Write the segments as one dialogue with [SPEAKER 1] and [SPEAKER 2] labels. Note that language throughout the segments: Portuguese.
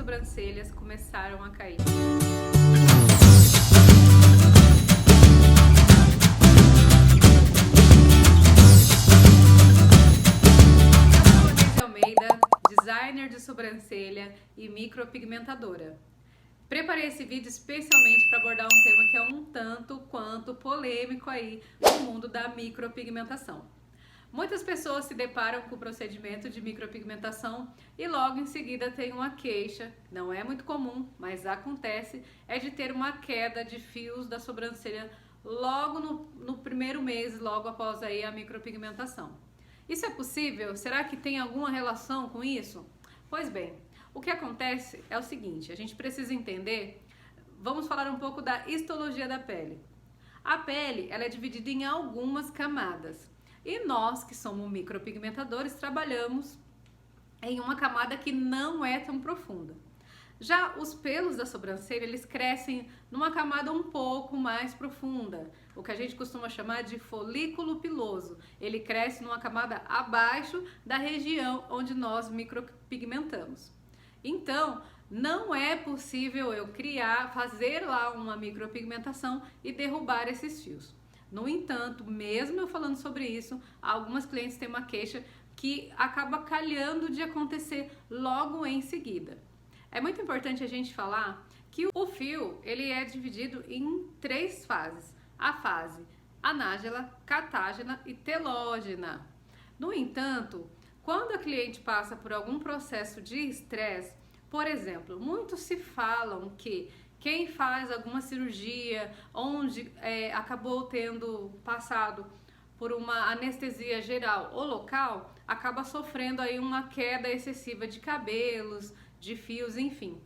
[SPEAKER 1] sobrancelhas começaram a cair. Designer de sobrancelha e micropigmentadora. Preparei esse vídeo especialmente para abordar um tema que é um tanto quanto polêmico aí no mundo da micropigmentação. Muitas pessoas se deparam com o procedimento de micropigmentação e logo em seguida tem uma queixa, não é muito comum, mas acontece, é de ter uma queda de fios da sobrancelha logo no primeiro mês, logo após aí a micropigmentação. Isso é possível? Será que tem alguma relação com isso? Pois bem, o que acontece é o seguinte, a gente precisa entender, vamos falar um pouco da histologia da pele. A pele, ela é dividida em algumas camadas e nós, que somos micropigmentadores, trabalhamos em uma camada que não é tão profunda. Já os pelos da sobrancelha, eles crescem numa camada um pouco mais profunda, o que a gente costuma chamar de folículo piloso. Ele cresce numa camada abaixo da região onde nós micropigmentamos. Então, não é possível eu fazer lá uma micropigmentação e derrubar esses fios. No entanto, mesmo eu falando sobre isso, algumas clientes têm uma queixa que acaba calhando de acontecer logo em seguida. É muito importante a gente falar que o fio ele é dividido em 3 fases. A fase anágena, catágena e telógena. No entanto, quando a cliente passa por algum processo de estresse, por exemplo, muitos se falam que quem faz alguma cirurgia onde acabou tendo passado por uma anestesia geral ou local, acaba sofrendo aí uma queda excessiva de cabelos, de fios, enfim.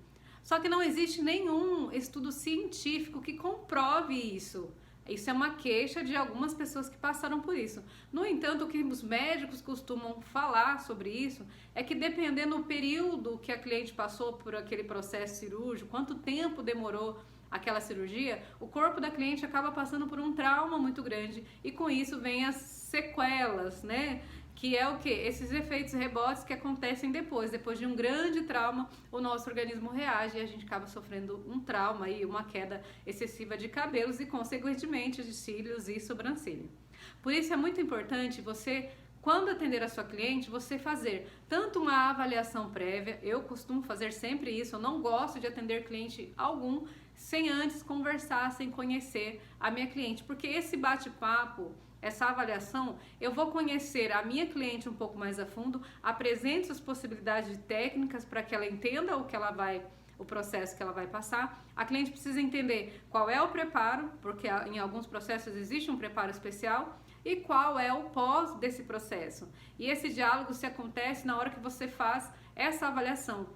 [SPEAKER 1] Só que não existe nenhum estudo científico que comprove isso. Isso é uma queixa de algumas pessoas que passaram por isso. No entanto, o que os médicos costumam falar sobre isso é que dependendo do período que a cliente passou por aquele processo cirúrgico, quanto tempo demorou aquela cirurgia, o corpo da cliente acaba passando por um trauma muito grande e com isso vem as sequelas, né? Que é o que? Esses efeitos rebotes que acontecem depois de um grande trauma, o nosso organismo reage e a gente acaba sofrendo um trauma e uma queda excessiva de cabelos e consequentemente de cílios e sobrancelha. Por isso é muito importante você, quando atender a sua cliente, você fazer tanto uma avaliação prévia, eu costumo fazer sempre isso, eu não gosto de atender cliente algum sem antes conversar, sem conhecer a minha cliente, porque esse bate-papo, essa avaliação, eu vou conhecer a minha cliente um pouco mais a fundo, apresento as possibilidades de técnicas para que ela entenda o processo que ela vai passar. A cliente precisa entender qual é o preparo, porque em alguns processos existe um preparo especial, e qual é o pós desse processo. E esse diálogo se acontece na hora que você faz essa avaliação.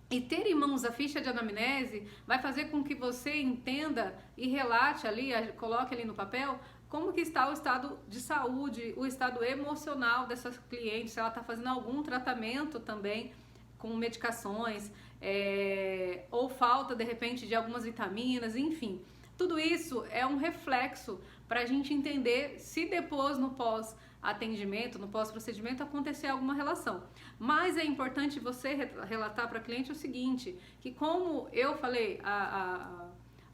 [SPEAKER 1] E ter em mãos a ficha de anamnese vai fazer com que você entenda e relate ali, coloque ali no papel, como que está o estado de saúde, o estado emocional dessa cliente, se ela está fazendo algum tratamento também com medicações, ou falta de repente de algumas vitaminas, enfim. Tudo isso é um reflexo para a gente entender se depois no pós-atendimento, no pós-procedimento acontecer alguma relação. Mas é importante você relatar para a cliente o seguinte, que como eu falei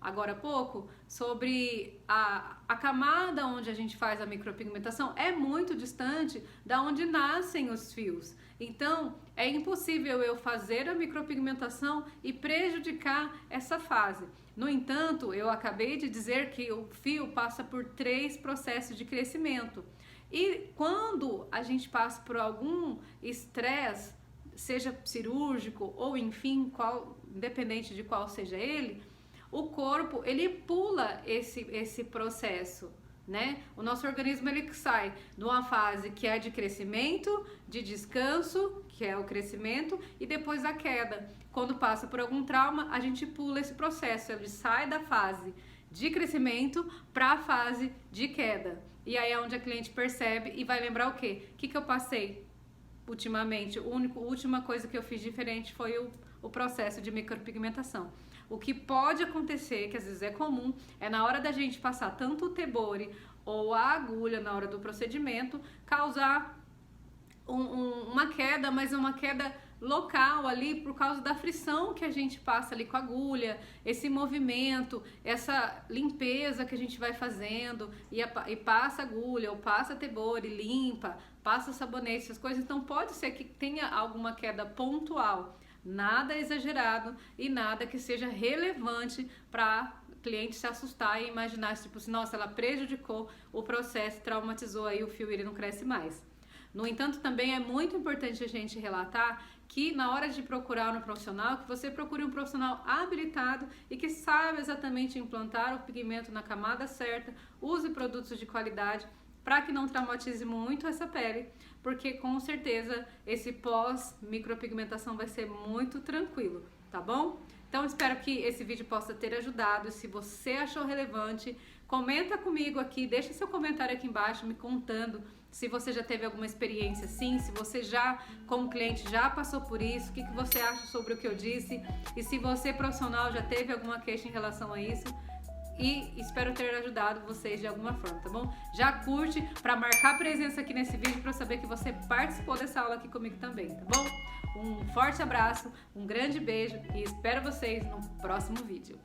[SPEAKER 1] agora há pouco, sobre a camada onde a gente faz a micropigmentação é muito distante da onde nascem os fios. Então, é impossível eu fazer a micropigmentação e prejudicar essa fase. No entanto, eu acabei de dizer que o fio passa por 3 processos de crescimento. E quando a gente passa por algum estresse, seja cirúrgico ou enfim, independente de qual seja ele, o corpo, ele pula esse processo, né? O nosso organismo, ele sai de uma fase que é de crescimento, de descanso, que é o crescimento, e depois a queda. Quando passa por algum trauma, a gente pula esse processo, ele sai da fase de crescimento para a fase de queda. E aí é onde a cliente percebe e vai lembrar o quê? O que eu passei ultimamente? A última coisa que eu fiz diferente foi o processo de micropigmentação. O que pode acontecer, que às vezes é comum, é na hora da gente passar tanto o tebore ou a agulha na hora do procedimento, causar uma queda, mas uma queda local ali por causa da frição que a gente passa ali com a agulha, esse movimento, essa limpeza que a gente vai fazendo e passa agulha ou passa tebore, limpa, passa sabonete, essas coisas. Então pode ser que tenha alguma queda pontual, nada exagerado e nada que seja relevante para cliente se assustar e imaginar, tipo assim, nossa, ela prejudicou o processo, traumatizou aí o fio e ele não cresce mais. No entanto, também é muito importante a gente relatar que na hora de procurar um profissional, que você procure um profissional habilitado e que sabe exatamente implantar o pigmento na camada certa, use produtos de qualidade para que não traumatize muito essa pele, porque com certeza esse pós-micropigmentação vai ser muito tranquilo, tá bom? Então espero que esse vídeo possa ter ajudado. Se você achou relevante, comenta comigo aqui, deixa seu comentário aqui embaixo me contando se você já teve alguma experiência assim, se você já, como cliente, já passou por isso, o que você acha sobre o que eu disse, e se você, profissional, já teve alguma queixa em relação a isso. E espero ter ajudado vocês de alguma forma, tá bom? Já curte para marcar presença aqui nesse vídeo para eu saber que você participou dessa aula aqui comigo também, tá bom? Um forte abraço, um grande beijo e espero vocês no próximo vídeo.